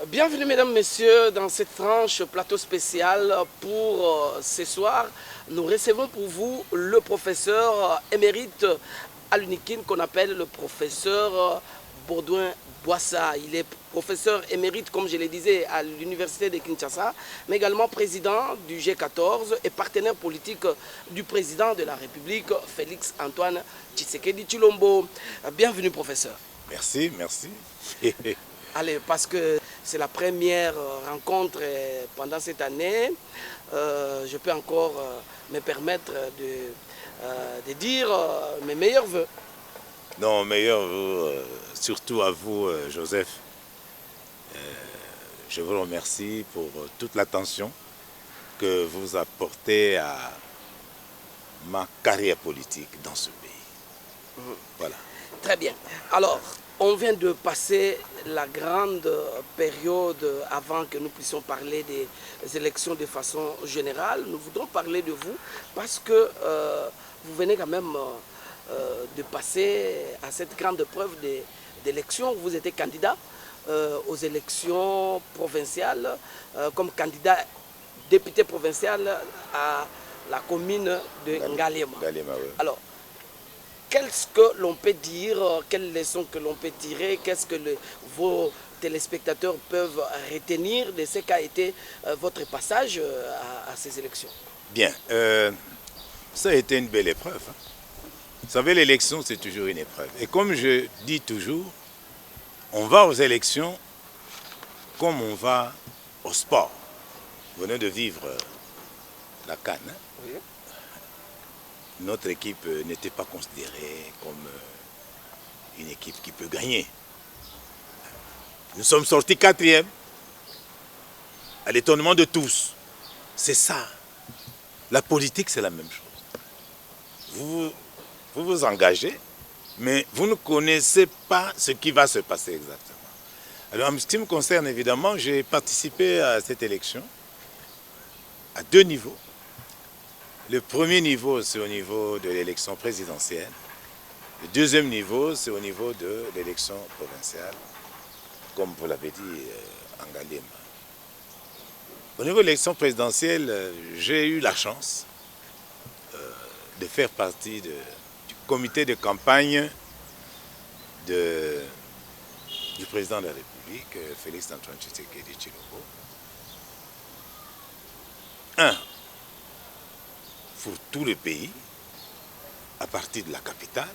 Bienvenue mesdames, messieurs dans cette tranche plateau spécial pour ce soir. Nous recevons pour vous le professeur émérite à l'UNIKIN qu'on appelle le professeur Baudouin Boissa. Il est professeur émérite, comme je le disais, à l'université de Kinshasa, mais également président du G14 et partenaire politique du président de la République, Félix Antoine Tshisekedi Tshilombo. Bienvenue professeur. Merci, merci. Allez, parce que c'est la première rencontre pendant cette année, je peux encore me permettre de dire mes meilleurs voeux. Non, meilleur vœux, surtout à vous, Joseph. Je vous remercie pour toute l'attention que vous apportez à ma carrière politique dans ce pays. Voilà. Très bien. Alors, on vient de passer la grande période avant que nous puissions parler des élections de façon générale. Nous voudrons parler de vous parce que vous venez quand même de passer à cette grande preuve d'élection. Vous étiez candidat aux élections provinciales comme candidat député provincial à la commune de Ngalema. Oui. Alors, qu'est-ce que l'on peut dire, quelles leçons que l'on peut tirer, qu'est-ce que vos téléspectateurs peuvent retenir de ce qu'a été votre passage à ces élections? Bien, ça a été une belle épreuve. Vous savez, l'élection, c'est toujours une épreuve. Et comme je dis toujours, on va aux élections comme on va au sport. Vous venez de vivre la CAN. Oui. Notre équipe n'était pas considérée comme une équipe qui peut gagner. Nous sommes sortis 4e, à l'étonnement de tous. C'est ça. La politique, c'est la même chose. Vous vous engagez, mais vous ne connaissez pas ce qui va se passer exactement. Alors, en ce qui me concerne, évidemment, j'ai participé à cette élection à 2 niveaux. Le premier niveau, c'est au niveau de l'élection présidentielle. Le deuxième niveau, c'est au niveau de l'élection provinciale, comme vous l'avez dit, en Ngalema. Au niveau de l'élection présidentielle, j'ai eu la chance de faire partie du comité de campagne du président de la République, Félix Antoine Tshisekedi Tshilombo. Pour tout le pays, à partir de la capitale.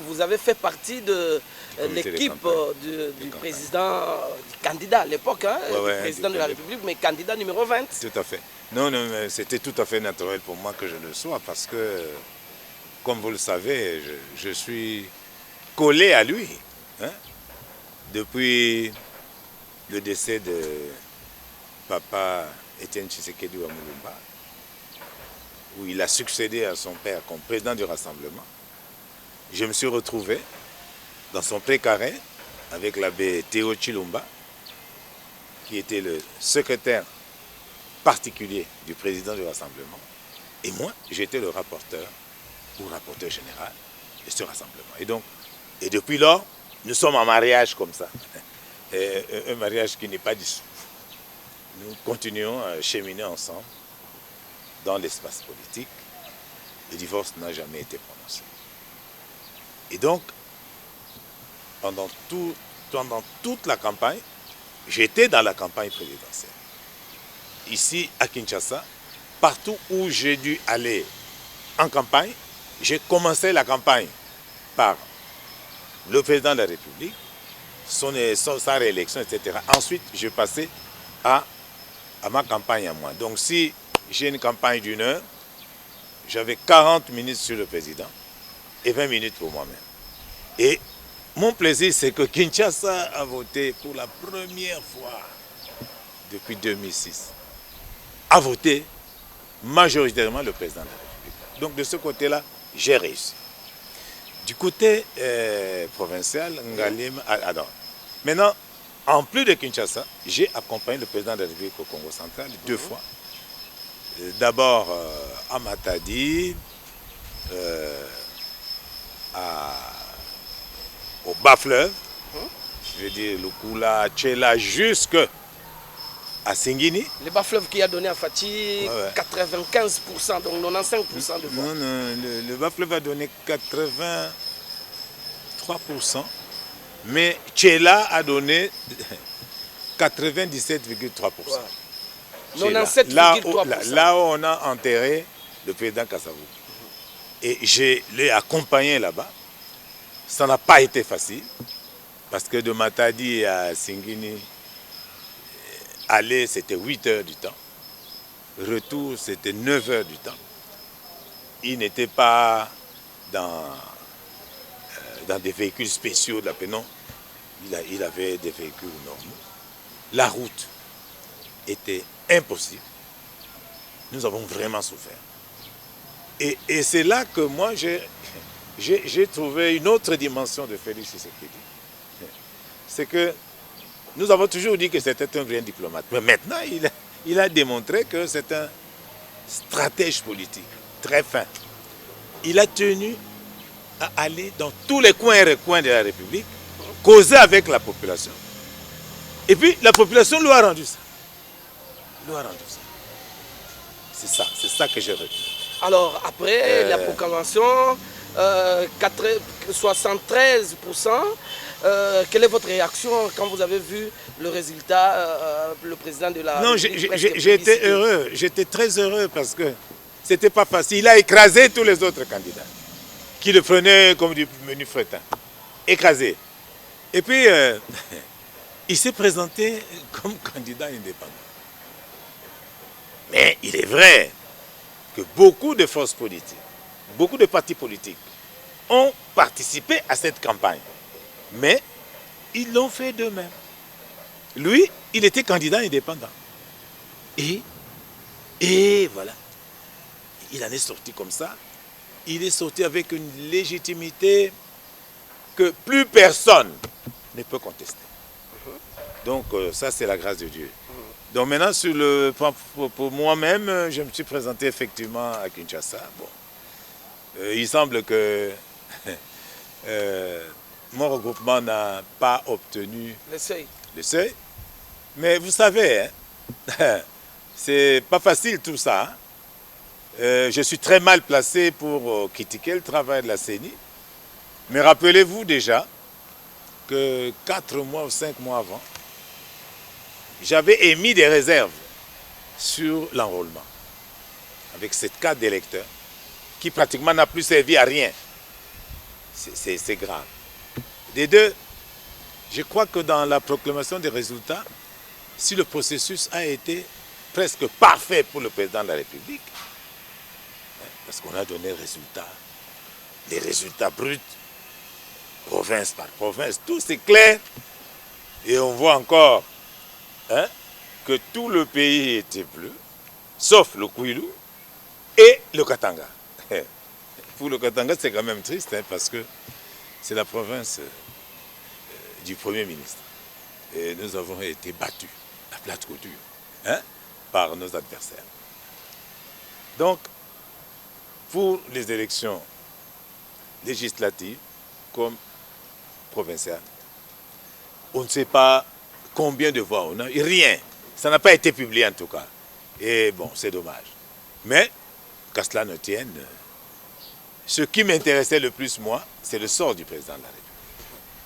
Vous avez fait partie de l'équipe du président, du candidat à l'époque, hein, président de la République, mais candidat numéro 20. Tout à fait. Non, c'était tout à fait naturel pour moi que je le sois, parce que, comme vous le savez, je suis collé à lui. Hein, depuis le décès de papa Étienne Tshisekedi Wamulumba, où il a succédé à son père comme président du Rassemblement. Je me suis retrouvé dans son précaré avec l'abbé Théo Tshilomba, qui était le secrétaire particulier du président du Rassemblement. Et moi, j'étais le rapporteur ou rapporteur général de ce Rassemblement. Et depuis lors, nous sommes en mariage comme ça. Un mariage qui n'est pas dissous. Nous continuons à cheminer ensemble dans l'espace politique. Le divorce n'a jamais été prononcé. Et donc, pendant toute la campagne, j'étais dans la campagne présidentielle. Ici, à Kinshasa, partout où j'ai dû aller en campagne, j'ai commencé la campagne par le président de la République, sa réélection, etc. Ensuite, je passais à ma campagne à moi. Donc, si j'ai une campagne d'1 heure, j'avais 40 minutes sur le président et 20 minutes pour moi-même. Et mon plaisir, c'est que Kinshasa a voté pour la première fois depuis 2006. A voté majoritairement le président de la République. Donc de ce côté-là, j'ai réussi. Du côté provincial, Ngalema, maintenant, en plus de Kinshasa, j'ai accompagné le président de la République au Congo central 2 fois. D'abord à Matadi, au Bas-Fleuve, je veux dire, Lukula, Tchela, jusque à Singini. Le bas-fleuve qui a donné à Fati 95%, donc 95% de voix. Non, non, le bas-fleuve a donné 83%, mais Tchela a donné 97,3%. Ouais. 97,3%. Là où on a enterré le président Kassavou. Et je l'ai accompagné là-bas. Ça n'a pas été facile, parce que de Matadi à Singini, aller c'était 8 heures du temps, retour c'était 9 heures du temps. Il n'était pas dans des véhicules spéciaux de la paix, non. Il avait des véhicules normaux. La route était impossible. Nous avons vraiment souffert. Et c'est là que moi j'ai trouvé une autre dimension de Félix Tshisekedi. C'est que nous avons toujours dit que c'était un grand diplomate. Mais maintenant, il a démontré que c'est un stratège politique très fin. Il a tenu à aller dans tous les coins et recoins de la République, causer avec la population. Et puis, la population lui a rendu ça. C'est ça que j'ai retenu. Alors, après la proclamation, 73%, quelle est votre réaction quand vous avez vu le résultat, le président de la... Non, j'étais heureux, j'étais très heureux parce que c'était pas facile. Il a écrasé tous les autres candidats qui le prenaient comme du menu fretin. Écrasé. Et puis, il s'est présenté comme candidat indépendant. Mais il est vrai que beaucoup de forces politiques, beaucoup de partis politiques ont participé à cette campagne. Mais ils l'ont fait d'eux-mêmes. Lui, il était candidat indépendant. Et voilà. Il en est sorti comme ça. Il est sorti avec une légitimité que plus personne ne peut contester. Donc ça, c'est la grâce de Dieu. Donc maintenant, pour moi-même, je me suis présenté effectivement à Kinshasa. Bon. Il semble que mon regroupement n'a pas obtenu le seuil. Mais vous savez, hein, c'est pas facile tout ça. Hein. Je suis très mal placé pour critiquer le travail de la CENI. Mais rappelez-vous déjà que 4 mois ou 5 mois avant, j'avais émis des réserves sur l'enrôlement avec cette carte d'électeur qui pratiquement n'a plus servi à rien. C'est grave. Des deux, je crois que dans la proclamation des résultats, si le processus a été presque parfait pour le président de la République, parce qu'on a donné les résultats bruts, province par province, tout c'est clair, et on voit encore que tout le pays était bleu, sauf le Kwilu et le Katanga. Pour le Katanga, c'est quand même triste, parce que c'est la province du Premier ministre. Et nous avons été battus à plate couture par nos adversaires. Donc, pour les élections législatives comme provinciales, on ne sait pas combien de voix on a. Rien. Ça n'a pas été publié en tout cas. Et bon, c'est dommage. Mais, qu'à cela ne tienne, ce qui m'intéressait le plus, moi, c'est le sort du président de la République.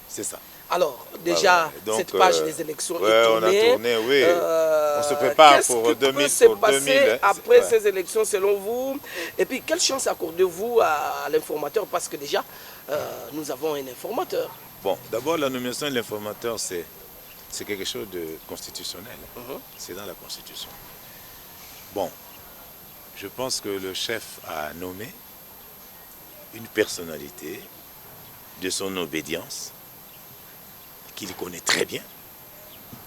C'est ça. Alors, déjà, donc, cette page des élections est tournée. On a tourné, oui. On se prépare pour 2000. Qu'est-ce qui peut se passer après ces élections, selon vous? Et puis, quelle chance accordez-vous à l'informateur? Parce que déjà, nous avons un informateur. Bon, d'abord, la nomination de l'informateur, c'est quelque chose de constitutionnel. C'est dans la Constitution. Bon, je pense que le chef a nommé une personnalité de son obédience, qu'il connaît très bien,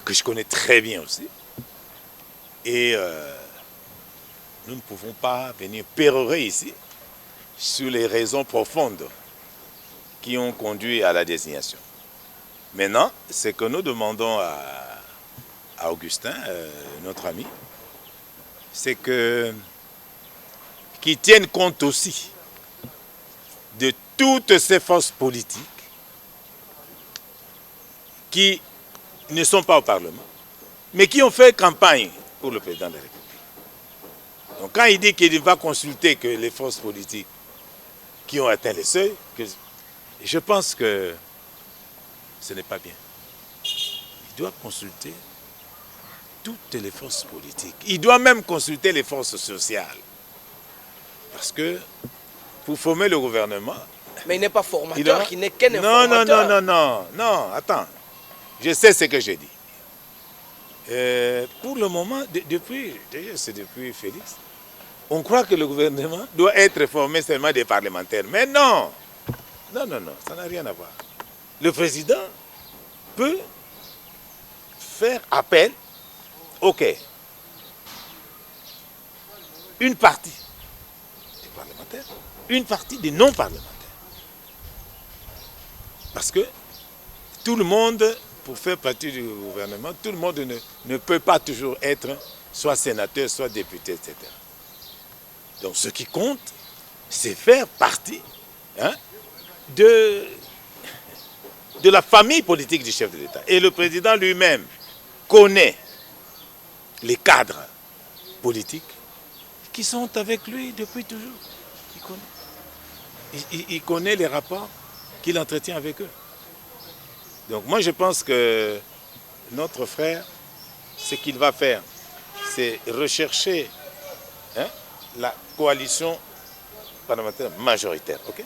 que je connais très bien aussi. Et nous ne pouvons pas venir pérorer ici sur les raisons profondes qui ont conduit à la désignation. Maintenant, ce que nous demandons à Augustin, notre ami, c'est qu'il tienne compte aussi de toutes ces forces politiques qui ne sont pas au Parlement, mais qui ont fait campagne pour le président de la République. Donc quand il dit qu'il ne va consulter que les forces politiques qui ont atteint les seuils, je pense que ce n'est pas bien. Il doit consulter toutes les forces politiques. Il doit même consulter les forces sociales. Parce que pour former le gouvernement... Mais il n'est pas formateur, il n'est qu'un informateur. Non, attends. Je sais ce que j'ai dit. Pour le moment, c'est depuis Félix, on croit que le gouvernement doit être formé seulement des parlementaires. Mais non, ça n'a rien à voir. Le président peut faire appel, ok, une partie des parlementaires, une partie des non-parlementaires. Parce que tout le monde, pour faire partie du gouvernement, tout le monde ne peut pas toujours être soit sénateur, soit député, etc. Donc ce qui compte, c'est faire partie de la famille politique du chef de l'État. Et le président lui-même connaît les cadres politiques qui sont avec lui depuis toujours. Il connaît les rapports qu'il entretient avec eux. Donc moi je pense que notre frère, ce qu'il va faire, c'est rechercher la coalition parlementaire majoritaire, ok,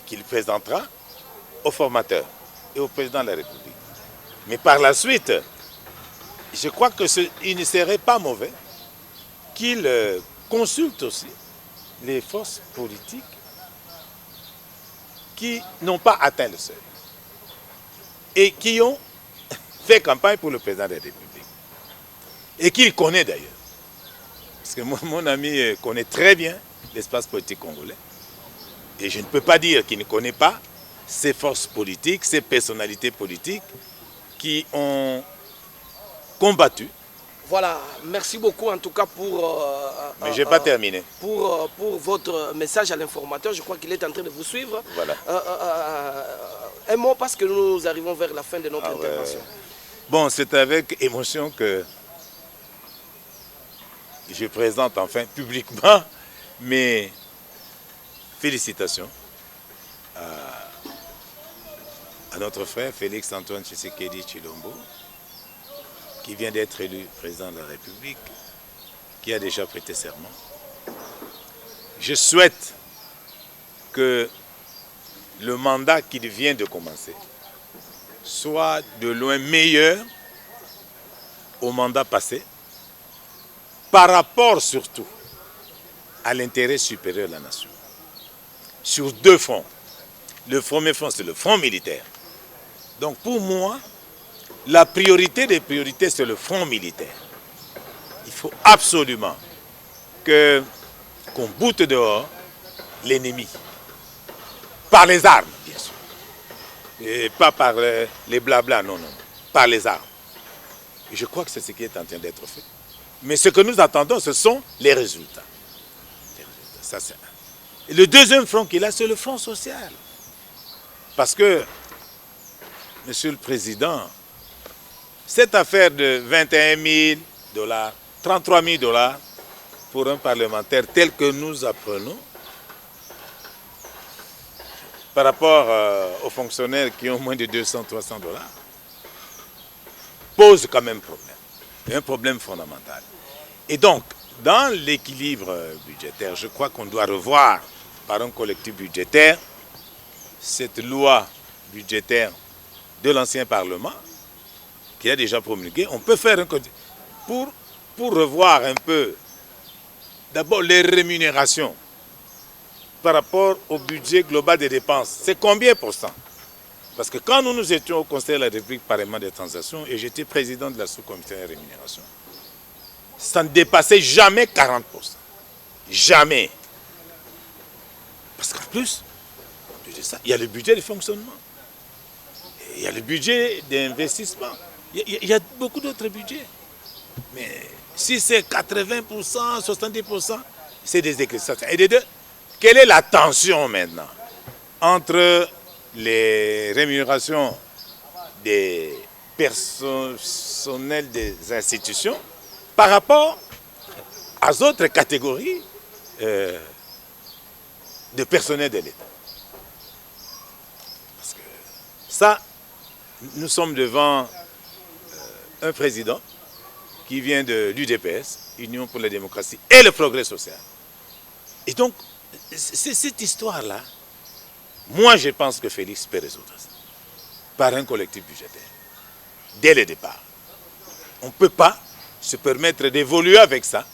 qu'il présentera au formateur et au président de la République. Mais par la suite, je crois qu'il ne serait pas mauvais qu'il consulte aussi les forces politiques qui n'ont pas atteint le seuil et qui ont fait campagne pour le président de la République. Et qu'il connaît d'ailleurs. Parce que mon ami connaît très bien l'espace politique congolais. Et je ne peux pas dire qu'il ne connaît pas ces forces politiques, ces personnalités politiques qui ont combattu. Voilà, merci beaucoup en tout cas pour... Mais je n'ai pas terminé. Pour votre message à l'informateur, je crois qu'il est en train de vous suivre. Voilà. Un mot parce que nous arrivons vers la fin de notre intervention. Bon, c'est avec émotion que je présente enfin publiquement mes félicitations à notre frère Félix Antoine Tshisekedi Tshilombo, qui vient d'être élu président de la République, qui a déjà prêté serment. Je souhaite que le mandat qu'il vient de commencer soit de loin meilleur au mandat passé, par rapport surtout à l'intérêt supérieur de la nation. Sur deux fronts. Le premier front, c'est le front militaire. Donc pour moi, la priorité des priorités, c'est le front militaire. Il faut absolument qu'on boute dehors l'ennemi. Par les armes, bien sûr. Et pas par les blabla, non. Par les armes. Et je crois que c'est ce qui est en train d'être fait. Mais ce que nous attendons, ce sont les résultats. Ça, c'est un. Et le deuxième front qu'il a, c'est le front social. Parce que, Monsieur le Président, cette affaire de 21 000 $, 33 000 $ pour un parlementaire tel que nous apprenons, par rapport aux fonctionnaires qui ont moins de 200, 300 $, pose quand même problème. Un problème fondamental. Et donc, dans l'équilibre budgétaire, je crois qu'on doit revoir par un collectif budgétaire cette loi budgétaire de l'ancien Parlement qui a déjà promulgué. On peut faire un pour revoir un peu d'abord les rémunérations par rapport au budget global des dépenses. C'est combien %? Parce que quand nous étions au Conseil de la République Parlement des transactions et j'étais président de la sous-commission des rémunérations, ça ne dépassait jamais 40%. Jamais. Parce qu'en plus, il y a le budget de fonctionnement. Il y a le budget d'investissement. Il y a beaucoup d'autres budgets. Mais si c'est 80%, 70%, c'est des écritures. Et des deux, quelle est la tension maintenant entre les rémunérations des personnels des institutions par rapport aux autres catégories de personnel de l'État. Parce que ça, nous sommes devant un président qui vient de l'UDPS, Union pour la démocratie et le progrès social. Et donc, c'est cette histoire-là, moi je pense que Félix peut résoudre ça, par un collectif budgétaire, dès le départ. On ne peut pas se permettre d'évoluer avec ça,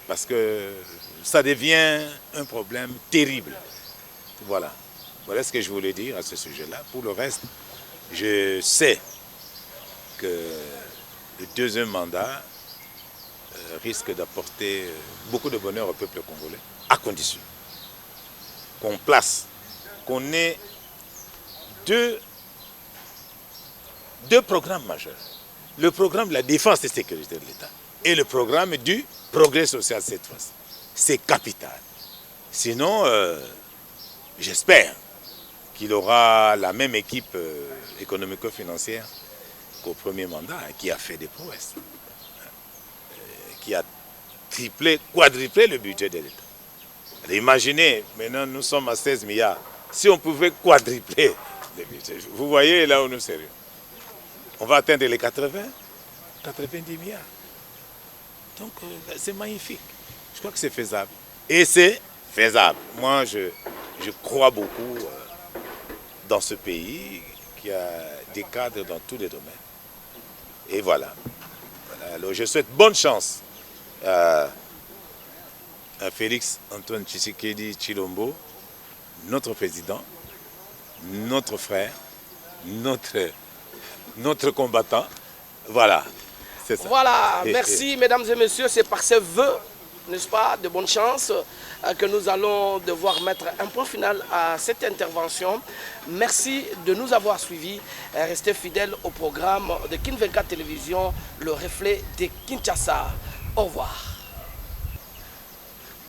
parce que ça devient un problème terrible. Voilà. Voilà ce que je voulais dire à ce sujet-là. Pour le reste, je sais que le deuxième mandat risque d'apporter beaucoup de bonheur au peuple congolais, à condition qu'on place, qu'on ait deux programmes majeurs. Le programme de la défense et sécurité de l'État et le programme du progrès social cette fois-ci. C'est capital. Sinon, j'espère qu'il aura la même équipe économico-financière qu'au premier mandat, qui a fait des prouesses, qui a triplé, quadruplé le budget de l'État. Imaginez, maintenant nous sommes à 16 milliards, si on pouvait quadrupler le budget, vous voyez là où nous serions. On va atteindre les 80, 90 milliards. Donc c'est magnifique. Je crois que c'est faisable. Et c'est faisable. Moi, je crois beaucoup dans ce pays qui a des cadres dans tous les domaines. Et voilà. Alors, je souhaite bonne chance à Félix Antoine Tshisekedi Tshilombo, notre président, notre frère, notre combattant. Voilà, c'est ça. Voilà, merci mesdames et messieurs, c'est par ces vœux, n'est-ce pas, de bonne chance que nous allons devoir mettre un point final à cette intervention. Merci de nous avoir suivis. Restez fidèles au programme de Kin 24 Télévision, le reflet de Kinshasa. Au revoir.